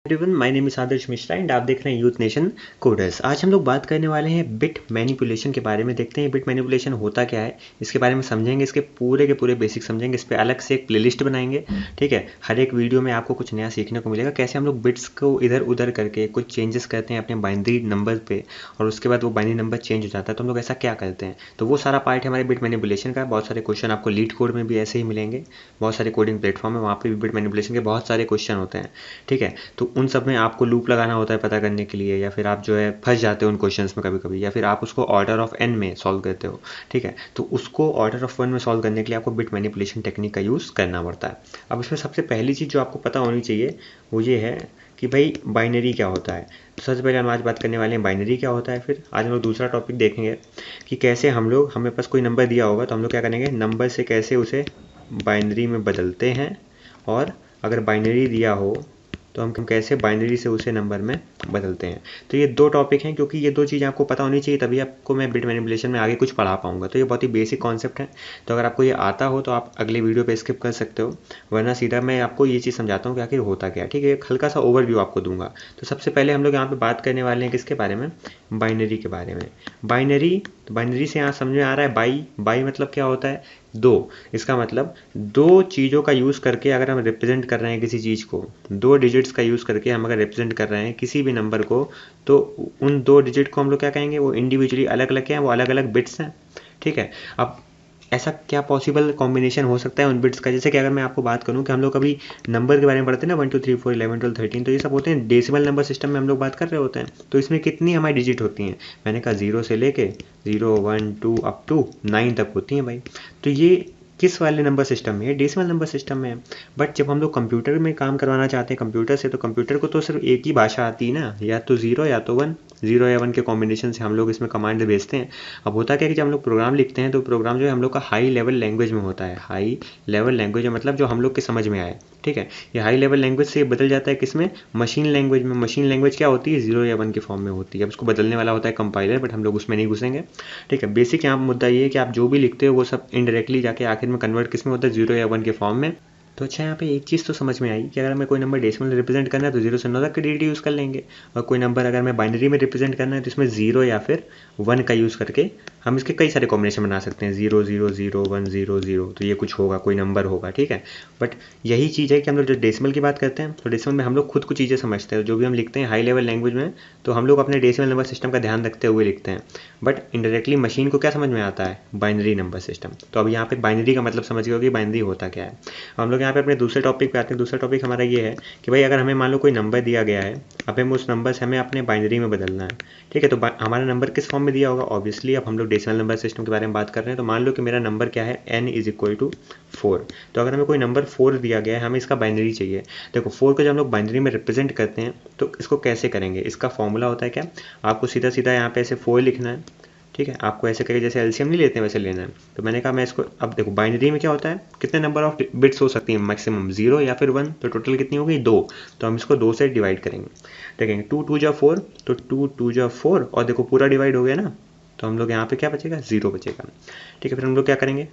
Everyone, my name is Adarsh Mishra and आप देख रहे हैं यूथ नेशन कोडर्स। आज हम लोग बात करने वाले हैं बिट मैनिपुलेशन के बारे में। देखते हैं बिट मैनिपुलेशन होता क्या है, इसके बारे में समझेंगे, इसके पूरे के पूरे बेसिक समझेंगे। इस पर अलग से एक प्लेलिस्ट बनाएंगे, ठीक है। हर एक वीडियो में आपको कुछ नया सीखने को मिलेगा, कैसे हम लोग बिट्स को इधर उधर करके कुछ चेंजेस करते हैं अपने बाइनरी नंबर पे, और उसके बाद वो बाइनरी नंबर चेंज हो जाता है। तो हम लोग ऐसा क्या करते हैं, तो वो सारा पार्ट है हमारे बिट मैनिपुलेशन का। बहुत सारे क्वेश्चन आपको लीड कोड में भी ऐसे ही मिलेंगे, बहुत सारे कोडिंग प्लेटफॉर्म है, वहाँ पे भी बिट मैनिपुलेशन के बहुत सारे क्वेश्चन होते हैं, ठीक है। तो उन सब में आपको लूप लगाना होता है पता करने के लिए, या फिर आप जो है फंस जाते हो उन क्वेश्चंस में कभी कभी, या फिर आप उसको ऑर्डर ऑफ एन में सॉल्व करते हो, ठीक है। तो उसको ऑर्डर ऑफ वन में सॉल्व करने के लिए आपको बिट मैनिपुलेशन टेक्निक का यूज़ करना पड़ता है। अब इसमें सबसे पहली चीज़ जो आपको पता होनी चाहिए वो ये है कि भाई बाइनरी क्या होता है। तो सबसे पहले हम आज बात करने वाले हैं बाइनरी क्या होता है। फिर आज हम लोग दूसरा टॉपिक देखेंगे कि कैसे हम लोग, हमें पास कोई नंबर दिया होगा तो हम लोग क्या करेंगे, नंबर से कैसे उसे बाइनरी में बदलते हैं, और अगर बाइनरी दिया हो तो हम कैसे बाइनरी से उसे नंबर में बदलते हैं। तो ये दो टॉपिक हैं, क्योंकि ये दो चीज़ें आपको पता होनी चाहिए, तभी आपको मैं बिट मैनिपुलेशन में आगे कुछ पढ़ा पाऊंगा। तो ये बहुत ही बेसिक कॉन्सेप्ट है, तो अगर आपको ये आता हो तो आप अगले वीडियो पे स्किप कर सकते हो, वरना सीधा मैं आपको ये चीज़ समझाता हूँ कि आखिर होता क्या है, ठीक है। एक हल्का सा ओवरव्यू आपको दूंगा। तो सबसे पहले हम लोग यहाँ पे बात करने वाले हैं किसके बारे में, बाइनरी के बारे में। बाइनरी, तो बाइनरी से यहाँ समझ में आ रहा है बाई मतलब क्या होता है, दो। इसका मतलब दो चीज़ों का यूज़ करके अगर हम रिप्रेजेंट कर रहे हैं किसी चीज़ को, दो डिजिट्स का यूज़ करके हम अगर रिप्रेजेंट कर रहे हैं किसी भी नंबर को, तो उन दो डिजिट को हम लोग क्या कहेंगे, वो इंडिविजुअली अलग अलग क्या है, वो अलग अलग बिट्स हैं, ठीक है। अब ऐसा क्या पॉसिबल कॉम्बिनेशन हो सकता है उन बिट्स का, जैसे कि अगर मैं आपको बात करूं कि हम लोग कभी नंबर के बारे में पढ़ते हैं ना, 1 2 3 4 11 12 13, तो ये सब होते हैं डेसिमल नंबर सिस्टम में हम लोग बात कर रहे होते हैं। तो इसमें कितनी हमारी डिजिट होती हैं, मैंने कहा 0 से लेके 0 1 2 अप टू 9 तक होती हैं भाई। तो ये किस वाले नंबर सिस्टम में है, डेसिमल नंबर सिस्टम में है। बट जब हम लोग कंप्यूटर में काम करवाना चाहते हैं कंप्यूटर से, तो कंप्यूटर को तो सिर्फ एक ही भाषा आती है ना, या तो 0 या तो 1, 0 या 1 के कॉम्बिनेशन से हम लोग इसमें कमांड भेजते हैं। अब होता क्या है कि जब हम लोग प्रोग्राम लिखते हैं तो प्रोग्राम जो है हम लोग का हाई लेवल लैंग्वेज में होता है। हाई लेवल लैंग्वेज मतलब जो हम लोग के समझ में आए, ठीक है। ये हाई लेवल लैंग्वेज से बदल जाता है किसमें, मशीन लैंग्वेज में। मशीन लैंग्वेज क्या होती है, 0 या 1 के फॉर्म में होती है। अब उसको बदलने वाला होता है कंपाइलर, बट हम लोग उसमें नहीं घुसेंगे, ठीक है। बेसिक यहाँ मुद्दा ये है कि आप जो भी लिखते हो वो सब इनडायरेक्टली जाके आखिर में कन्वर्ट किसमें होता है, 0 या 1 के फॉर्म में। तो अच्छा, यहाँ पे एक चीज़ तो समझ में आई कि अगर हमें कोई नंबर डेसिमल रिप्रेजेंट करना है तो 0 से 9 तक की डिजिट यूज़ कर लेंगे, और कोई नंबर अगर मैं बाइनरी में रिप्रेजेंट करना है तो इसमें 0 या फिर 1 का यूज़ करके हम इसके कई सारे कॉम्बिनेशन बना सकते हैं, 0 0 0 1 0 0, तो ये कुछ होगा, कोई नंबर होगा, ठीक है। बट यही चीज़ है कि हम लोग जो डेसिमल की बात करते हैं, तो डेसिमल में हम लोग खुद कुछ चीज़ें समझते हैं, जो भी हम लिखते हैं हाई लेवल लैंग्वेज में, तो हम लोग अपने डेसिमल नंबर सिस्टम का ध्यान रखते हुए लिखते हैं। बट इंडायरेक्टली मशीन को क्या समझ में आता है, बाइनरी नंबर सिस्टम। तो अब यहाँ पे बाइनरी का मतलब समझ गए कि बाइनरी होता क्या है। हम लोग यहाँ पे अपने दूसरे टॉपिक पे आते हैं। दूसरा टॉपिक हमारा ये है कि भाई अगर हमें मान लो कोई नंबर दिया गया है, अब हमें उस नंबर से हमें अपने बाइनरी में बदलना है, ठीक है। तो हमारा नंबर किस फॉर्म में दिया होगा, ऑब्वियसली अब हम लोग डेसिमल नंबर सिस्टम के बारे में बात कर रहे हैं। तो मान लो कि मेरा नंबर क्या है, n इज इक्वल टू 4। तो अगर हमें कोई नंबर 4 दिया गया है, हमें इसका बाइनरी चाहिए। देखो 4 को जब हम लोग बाइनरी में रिप्रेजेंट करते हैं तो इसको कैसे करेंगे, इसका फॉर्मूला होता है क्या, आपको सीधा सीधा यहाँ पे ऐसे 4 लिखना है, ठीक है। आपको ऐसे करके जैसे एलसीएम नहीं लेते हैं वैसे लेना है। तो मैंने कहा मैं इसको, अब देखो बाइनरी में क्या होता है, कितने नंबर ऑफ बिट्स हो सकती हैं मैक्सिमम, 0 या फिर 1, तो टोटल कितनी हो गई, 2। तो हम इसको 2 से डिवाइड करेंगे, देखेंगे 2 2 जा 4, तो 2 2 जा 4, और देखो पूरा डिवाइड हो गया ना, तो हम लोग यहाँ पे क्या बचेगा, 0 बचेगा, ठीक है। फिर हम लोग क्या करेंगे,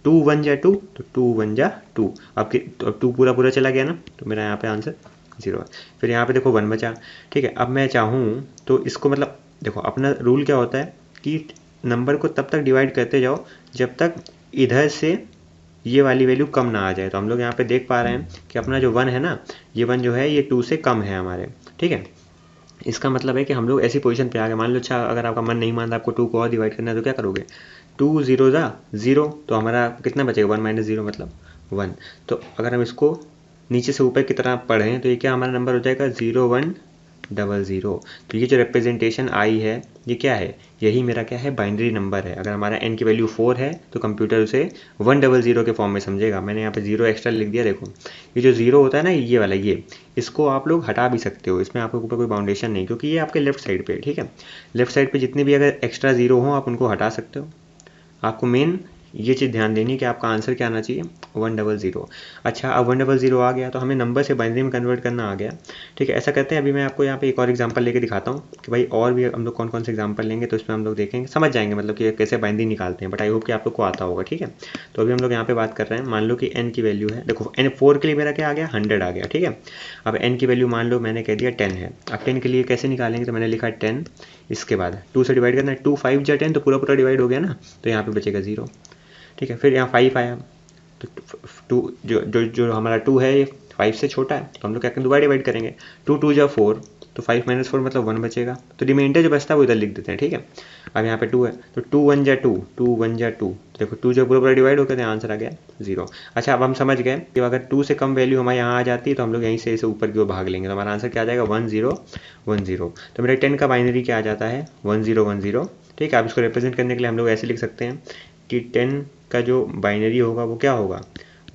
2 1 जा 2, तो 2 1 जा 2, अब 2 पूरा पूरा चला गया ना, तो मेरा यहाँ पे आंसर 0 है। फिर यहाँ पे देखो 1 बचा, ठीक है। अब मैं चाहूँ तो इसको, मतलब देखो अपना रूल क्या होता है कि नंबर को तब तक डिवाइड करते जाओ जब तक इधर से ये वाली वैल्यू कम ना आ जाए। तो हम लोग यहाँ पे देख पा रहे हैं कि अपना जो 1 है ना, ये 1 जो है ये 2 से कम है हमारे, ठीक है। इसका मतलब है कि हम लोग ऐसी पोजीशन पे आ गए। मान लो अच्छा अगर आपका मन नहीं मानता, आपको 2 को और डिवाइड करना है, तो क्या करोगे, 2 0 जा 0, तो हमारा कितना बचेगा, 1 माइनस 0 मतलब 1। तो अगर हम इसको नीचे से ऊपर की तरह पढ़ें तो ये क्या हमारा नंबर हो जाएगा, 0 1 0 0। तो ये जो रिप्रेजेंटेशन आई है ये क्या है, यही मेरा क्या है, बाइनरी नंबर है। अगर हमारा n की वैल्यू 4 है तो कंप्यूटर उसे 1 0 0 के फॉर्म में समझेगा। मैंने यहाँ पे 0 एक्स्ट्रा लिख दिया, देखो ये जो 0 होता है ना, ये वाला, ये इसको आप लोग हटा भी सकते हो, इसमें आपके ऊपर कोई बाउंडेशन नहीं, क्योंकि ये आपके लेफ्ट साइड पे है, ठीक है। लेफ्ट साइड पे जितने भी अगर एक्स्ट्रा 0 हो आप उनको हटा सकते हो। आपको मेन ये चीज़ ध्यान देनी है कि आपका आंसर क्या आना चाहिए, 1 0 0। अच्छा अब 1 0 0 आ गया तो हमें नंबर से बाइनरी में कन्वर्ट करना आ गया, ठीक है, ऐसा करते हैं। अभी मैं आपको यहाँ पे एक और एग्जांपल लेके दिखाता हूँ कि भाई और भी हम लोग कौन कौन से एग्जांपल लेंगे, तो इसमें हम लोग देखेंगे, समझ जाएंगे मतलब कि कैसे बाइनरी निकालते हैं। बट आई होप कि आप लोग को आता होगा। ठीक है, तो अभी हम लोग यहाँ पे बात कर रहे हैं। मान लो कि n की वैल्यू है, देखो n 4 के लिए मेरा क्या आ गया, 100 आ गया। ठीक है, अब n की वैल्यू मान लो मैंने कह दिया 10 है। अब 10 के लिए कैसे निकालेंगे, तो मैंने लिखा 10, इसके बाद 2 से डिवाइड करना है, 2 5 जा 10, तो पूरा पूरा डिवाइड हो गया ना, तो यहाँ पे बचेगा 0। ठीक है, फिर यहाँ 5 आया, तो 2 जो हमारा 2 है ये 5 से छोटा है, तो हम लोग क्या करेंगे, दोबारा डिवाइड करेंगे। 2 2 जा 4, तो 5 - 4 मतलब 1 बचेगा, तो रिमाइंडर जो बचता है वो इधर लिख देते हैं। ठीक है, अब यहाँ पे 2 है, तो 2 1 जा 2, 2 1 जा 2, देखो 2 जो पूरा पूरा डिवाइड हो गया, तो आंसर आ गया 0। अच्छा, अब हम समझ गए कि अगर 2 से कम वैल्यू हमारे यहाँ आ जाती है तो हम लोग यहीं से इसे ऊपर की ओर भाग लेंगे, तो हमारा आंसर क्या आ जाएगा, 1 0 1 0। तो मेरे 10 का बाइनरी क्या आ जाता है, 1 0 1 0। ठीक है, आप इसको रिप्रेजेंट करने के लिए हम लोग ऐसे लिख सकते हैं कि 10 का जो बाइनरी होगा वो क्या होगा,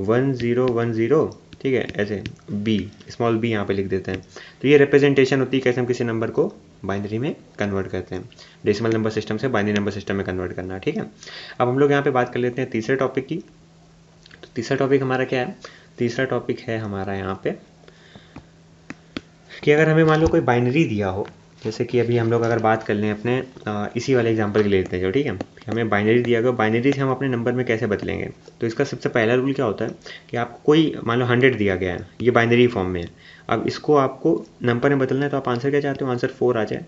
1 0 1 0। ठीक है, ऐसे b, स्मॉल b यहाँ पे लिख देते हैं। तो ये रिप्रेजेंटेशन होती है कैसे हम किसी नंबर को बाइनरी में कन्वर्ट करते हैं, डेसिमल नंबर सिस्टम से बाइनरी नंबर सिस्टम में कन्वर्ट करना। ठीक है, अब हम लोग यहाँ पे बात कर लेते हैं तीसरे टॉपिक की। तो तीसरा टॉपिक हमारा क्या है, तीसरा टॉपिक है हमारा यहाँ पे कि अगर हमें मान लो कोई बाइनरी दिया हो, जैसे कि अभी हम लोग अगर बात कर लें अपने इसी वाले एग्जांपल के लिए लेते हैं जो, ठीक है, हमें बाइनरी दिया गया, बाइनरी से हम अपने नंबर में कैसे बदलेंगे। तो इसका सबसे पहला रूल क्या होता है कि आपको कोई मान लो 100 दिया गया है, ये बाइनरी फॉर्म में है। अब इसको आपको नंबर में बदलना है, तो आप आंसर क्या चाहते हो, आंसर 4 आ जाए।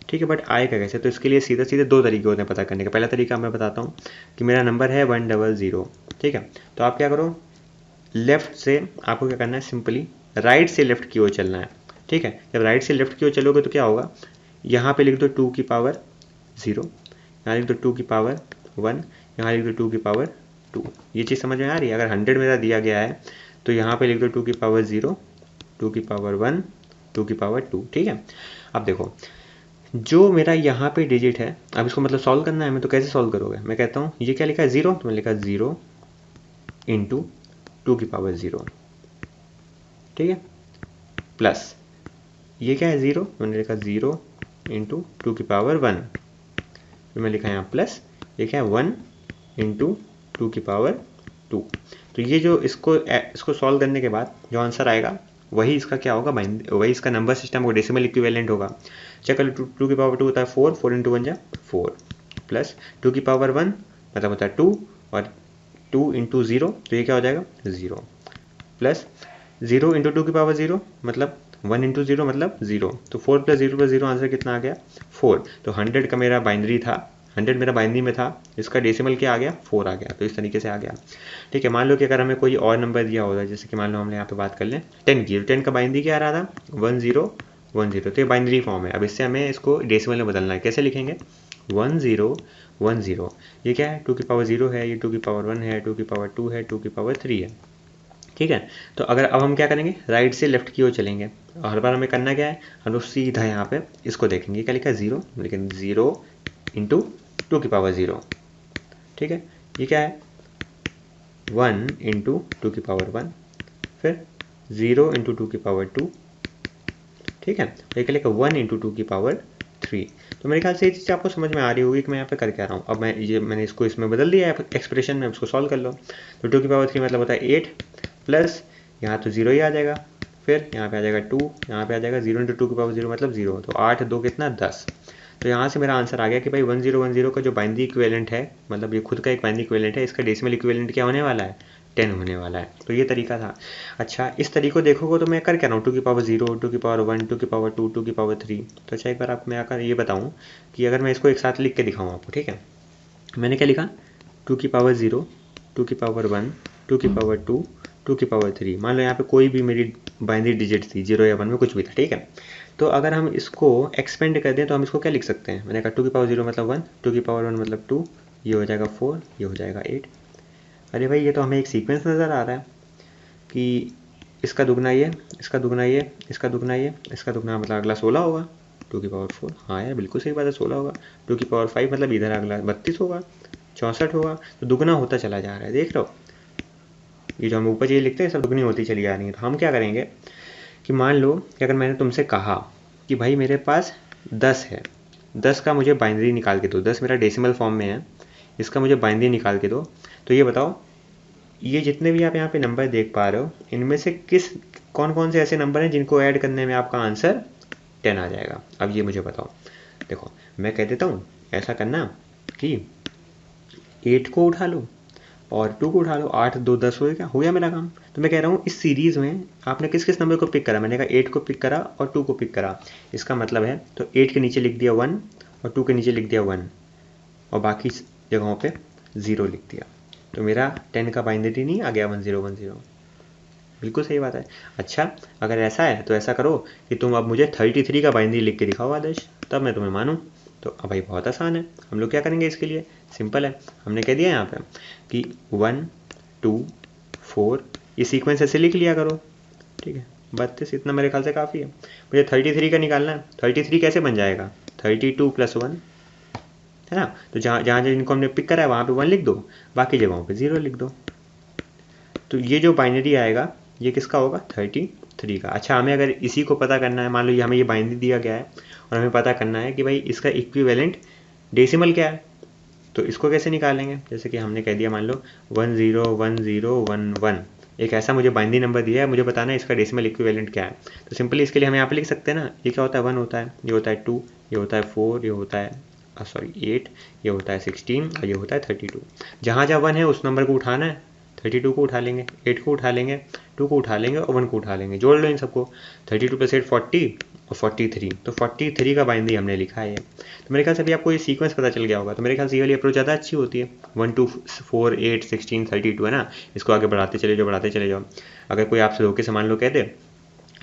ठीक है, बट आएगा कैसे, तो इसके लिए सीधे सीधे 2 तरीके होते हैं पता करने का। पहला तरीका मैं बताता हूँ कि मेरा नंबर है 100। ठीक है, तो आप क्या करो, लेफ्ट से आपको क्या करना है, सिंपली राइट से लेफ्ट की ओर चलना है। ठीक है, जब राइट से लेफ्ट की ओर चलोगे तो क्या होगा, यहाँ पे लिख दो 2 की पावर 0, यहाँ लिख दो 2 की पावर 1, यहाँ लिख दो 2 की पावर 2। ये चीज़ समझ में आ रही है। अगर 100 मेरा दिया गया है तो यहाँ पे लिख दो 2 की पावर 0, 2 की पावर 1, 2 की पावर 2। ठीक है, अब देखो जो मेरा यहाँ पे डिजिट है, अब इसको मतलब सॉल्व करना है, मैं तो कैसे सॉल्व करोगे, मैं कहता हूँ ये क्या लिखा है 0, तो मैंने लिखा 0 इंटू 2 की पावर 0। ठीक है, प्लस ये क्या है 0, मैंने लिखा 0 इंटू 2 की पावर 1, फिर मैं लिखा यहाँ प्लस ये क्या है 1 इंटू 2 की पावर 2। तो ये जो इसको सॉल्व करने के बाद जो आंसर आएगा वही इसका क्या होगा, वही इसका नंबर सिस्टम को डेसिमल इक्विवेलेंट होगा। चेक कर लो, 2 की पावर 2 होता है 4, 4 इंटू 1 जा 4, प्लस 2 की पावर 1 मतलब होता है 2, और 2 इंटू 0, तो ये क्या हो जाएगा 0, प्लस 0 इंटू 2 की पावर 0 मतलब 1 इंटू 0 मतलब 0, तो 4 प्लस 0 प्लस 0 आंसर कितना आ गया 4। तो 100 का मेरा बाइनरी था, 100 मेरा बाइनरी में था, इसका डेसिमल क्या आ गया 4 आ गया, तो इस तरीके से आ गया। ठीक है, मान लो कि अगर हमें कोई और नंबर दिया होता है, जैसे कि मान लो हमने यहाँ पे बात कर लें 10 की, 10 का बाइनरी क्या आ रहा था 1 0 1 0, तो ये बाइनरी फॉर्म है। अब इससे हमें इसको डेसिमल में बदलना है, कैसे लिखेंगे 1 0 1 0, ये क्या है 2 की पावर 0 है, ये 2 की पावर 1 है, 2 की पावर 2 है, 2 की पावर 3 है। ठीक है, तो अगर अब हम क्या करेंगे, राइट से लेफ्ट की ओर चलेंगे, और हर बार हमें करना क्या है, हम लोग सीधा यहाँ पे इसको देखेंगे, क्या लिखा है 0, लेकिन 0 इंटू 2 की पावर 0। ठीक है, ये क्या है 1 इंटू 2 की पावर 1, फिर 0 इंटू 2 की पावर 2। ठीक है, तो ये क्या लिखा 1 इंटू 2 की पावर 3। तो मेरे ख्याल से ये चीज़ आपको समझ में आ रही होगी कि मैं यहाँ पे कर क्या रहा हूँ। अब मैंने इसको इसमें बदल दिया है एक्सप्रेशन में, इसको सॉल्व कर लो। तो 2 की पावर 3 मतलब होता है 8, प्लस यहाँ तो 0 ही आ जाएगा, फिर यहाँ पे आ जाएगा 2, यहाँ पे आ जाएगा 0 इंटू 2 की पावर 0 मतलब 0, तो 8 2 कितना 10। तो यहाँ से मेरा आंसर आ गया कि भाई 1 0 1 0 का जो बाइनरी इक्विवेलेंट है, मतलब ये खुद का एक बाइनरी इक्विवेलेंट है, इसका डेसिमल इक्विवेलेंट क्या होने वाला है 10 होने वाला है। तो ये तरीका था। अच्छा, इस तरीके को देखोगे तो मैं कर क्या रहा हूँ, 2 की पावर 0, 2 की पावर 1, 2 की पावर 2, 2 की पावर 3। तो अच्छा, एक बार आप मैं आकर ये बताऊँ कि अगर मैं इसको एक साथ लिख के दिखाऊँ आपको, ठीक है, मैंने क्या लिखा 2 की पावर 0, 2 की पावर 1, 2 की पावर 2, 2 की पावर 3। मान लो यहाँ पे कोई भी मेरी बाइनरी डिजिट थी, 0 या 1 में कुछ भी था। ठीक है, तो अगर हम इसको एक्सपेंड कर दें तो हम इसको क्या लिख सकते हैं, मैंने कहा 2 की पावर 0 मतलब 1, 2 की पावर 1 मतलब 2, ये हो जाएगा 4, ये हो जाएगा 8। अरे भाई, ये तो हमें एक सीक्वेंस नज़र आ रहा है कि इसका दुगना ये, इसका दुगना ये, इसका दुगना ये, इसका दुगना मतलब अगला 16 होगा, 2 की पावर 4। हाँ यार, बिल्कुल सही बात है, 16 होगा। 2 की पावर 5 मतलब इधर अगला 32 होगा, 64 होगा। तो दुगना होता चला जा रहा है, देख लो, ये जो हम ऊपर चीज़ लिखते हैं सब दुगनी होती चली जा रही है। तो हम क्या करेंगे कि मान लो कि अगर मैंने तुमसे कहा कि भाई मेरे पास 10 है, 10 का मुझे बाइनरी निकाल के दो, 10 मेरा डेसिमल फॉर्म में है, इसका मुझे बाइनरी निकाल के दो, तो ये बताओ ये जितने भी आप यहाँ पे नंबर देख पा रहे हो, इनमें से कौन कौन से ऐसे नंबर हैं जिनको ऐड करने में आपका आंसर 10 आ जाएगा। अब ये मुझे बताओ। देखो मैं कह देता हूँ ऐसा करना कि 8 को उठा लो और 2 को उठा लो, 8 2 10 हो गया मेरा काम। तो मैं कह रहा हूँ इस सीरीज़ में आपने किस किस नंबर को पिक करा। मैंने कहा 8 को पिक करा और 2 को पिक करा। इसका मतलब है तो 8 के नीचे लिख दिया 1 और 2 के नीचे लिख दिया 1 और बाकी जगहों पे 0 लिख दिया। तो मेरा 10 का बाइनरी नहीं आ गया 1010। बिल्कुल सही बात है। अच्छा अगर ऐसा है तो ऐसा करो कि तुम अब मुझे 33 का बाइनरी लिख के दिखाओ आदर्श, तब मैं तुम्हें मानूँ। तो अब भाई बहुत आसान है, हम लोग क्या करेंगे इसके लिए, सिंपल है। हमने कह दिया यहाँ पे कि 1 2 4 ये सीक्वेंस ऐसे लिख लिया करो, ठीक है। 32 इतना मेरे ख्याल से काफ़ी है। मुझे 33 का निकालना है। 33 कैसे बन जाएगा, 32 + 1 है ना। तो जहाँ जहाँ जिनको हमने पिक करा है वहाँ पे 1 लिख दो, बाकी जगहों पे 0 लिख दो। तो ये जो बाइनरी आएगा ये किसका होगा, 33 का। अच्छा हमें अगर इसी को पता करना है, मान लो हमें ये बाइनरी दिया गया है और हमें पता करना है कि भाई इसका इक्विवेलेंट डेसिमल क्या है, तो इसको कैसे निकालेंगे। जैसे कि हमने कह दिया मान लो 101011, एक ऐसा मुझे बाइनरी नंबर दिया है, मुझे बताना है इसका डेसिमल इक्विवेलेंट क्या है। तो सिंपली इसके लिए हम यहाँ पे लिख सकते हैं ना, ये क्या होता है 1 होता है, ये होता है 2, ये होता है 4, ये होता है 8, ये होता है 16 और ये होता है 32। जहाँ जहाँ 1 है उस नंबर को उठाना है, 32 को उठा लेंगे, 8 को उठा लेंगे, 2 को उठा लेंगे और 1 को उठा लेंगे। जोड़ लो इन सबको, 32 + 8 40 और 43। तो 43 का बाइनरी हमने लिखा है। तो मेरे ख्याल से अभी आपको ये सीक्वेंस पता चल गया होगा। तो मेरे ख्याल से ये वाली अप्रोच ज़्यादा अच्छी होती है, 1 2 4 8 16 32 है ना। इसको आगे बढ़ाते चले जाओ, बढ़ाते चले जाओ। अगर कोई आपसे धोखे से मान लो कह दे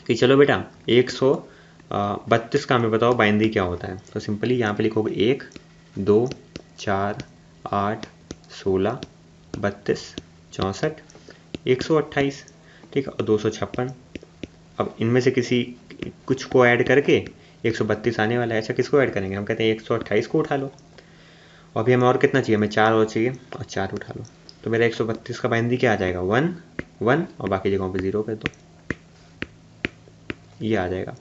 कि चलो बेटा 132 का हमें बताओ बाइनरी क्या होता है, तो सिंपली यहाँ पे लिखोगे 1 2 4 8 16 32 64 128, ठीक है, और 256। अब इनमें से किसी कुछ को ऐड करके 132 आने वाला है। ऐसा किसको ऐड करेंगे, हम कहते हैं 128 को उठा लो। और अभी हमें और कितना चाहिए, हमें 4 और चाहिए और 4 उठा लो। तो मेरा 132 का बाइनरी क्या आ जाएगा, 1 1 और बाकी जगहों पे 0 कर दो, ये आ जाएगा।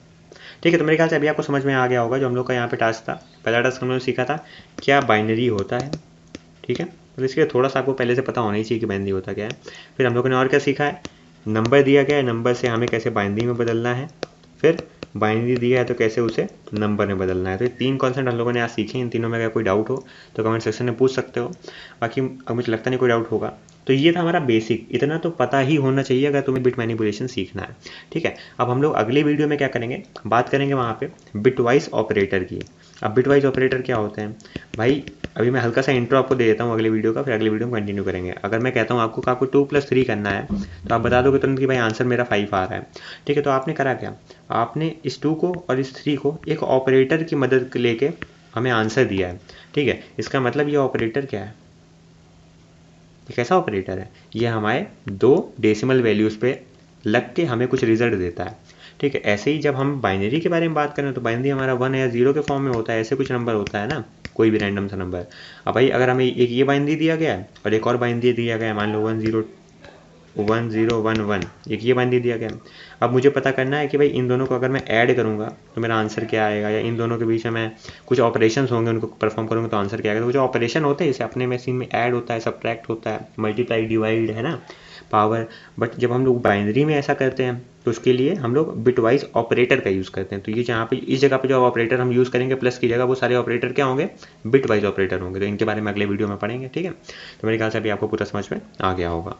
ठीक है, तो मेरे ख्याल से अभी आपको समझ में आ गया होगा जो हम लोग का यहाँ पे टास्क था। पहला टास्क हमने सीखा था क्या बाइनरी होता है, ठीक है। तो इसके लिए थोड़ा सा आपको पहले से पता होना ही चाहिए कि बाइनरी होता क्या है। फिर हम लोगों ने और क्या सीखा है, नंबर दिया गया है, नंबर से हमें कैसे बाइनरी में बदलना है। फिर बाइनरी दिया है तो कैसे उसे नंबर में बदलना है। तो ये 3 कॉन्सेप्ट हम लोगों ने आज सीखे। इन तीनों में अगर कोई डाउट हो तो कमेंट सेक्शन में पूछ सकते हो। बाकी अब मुझे लगता नहीं कोई डाउट होगा। तो ये था हमारा बेसिक, इतना तो पता ही होना चाहिए अगर तुम्हें बिट मैनिपुलेशन सीखना है, ठीक है। अब हम लोग अगले वीडियो में क्या करेंगे, बात करेंगे वहाँ पे बिटवाइज ऑपरेटर की। अब बिटवाइज ऑपरेटर क्या होते हैं भाई, अभी मैं हल्का सा इंट्रो आपको दे देता हूँ अगले वीडियो का, फिर अगले वीडियो में कंटिन्यू करेंगे। अगर मैं कहता हूँ आपको 2 + 3 करना है तो आप बता दोगे तुरंत कि भाई आंसर मेरा 5 आ रहा है, ठीक है। तो आपने करा क्या, आपने इस 2 को और इस 3 को एक ऑपरेटर की मदद लेके हमें आंसर दिया है, ठीक है। इसका मतलब ये ऑपरेटर क्या है, ये कैसा ऑपरेटर है, ये हमारे 2 डेसिमल वैल्यूज़ पे लग के हमें कुछ रिजल्ट देता है, ठीक है। ऐसे ही जब हम बाइनरी के बारे में बात करें तो बाइनरी हमारा 1 या 0 के फॉर्म में होता है, ऐसे कुछ नंबर होता है ना, कोई भी रैंडम सा नंबर। अब भाई अगर हमें एक ये बाइनरी दिया गया है और एक और बाइनरी दिया गया है, मान लो 1011, एक ये बाइनरी दिया गया है। अब मुझे पता करना है कि भाई इन दोनों को अगर मैं ऐड करूँगा तो मेरा आंसर क्या आएगा, या इन दोनों के बीच में मैं कुछ ऑपरेशंस होंगे उनको परफॉर्म करूँगा तो आंसर क्या आएगा। तो जो ऑपरेशन होते हैं जैसे अपने मशीन में ऐड होता है, सब्ट्रैक्ट होता है, मल्टीप्लाई, डिवाइड, है ना, पावर। बट जब हम लोग बाइनरी में ऐसा करते हैं तो उसके लिए हम लोग बिटवाइज ऑपरेटर का यूज़ करते हैं। तो ये जहाँ पे इस जगह पे जो ऑपरेटर हम यूज़ करेंगे प्लस की जगह, वो सारे ऑपरेटर क्या होंगे, बिटवाइज ऑपरेटर होंगे। तो इनके बारे में अगले वीडियो में पढ़ेंगे, ठीक है। तो मेरे ख्याल से अभी आपको पूरा समझ में आ गया होगा।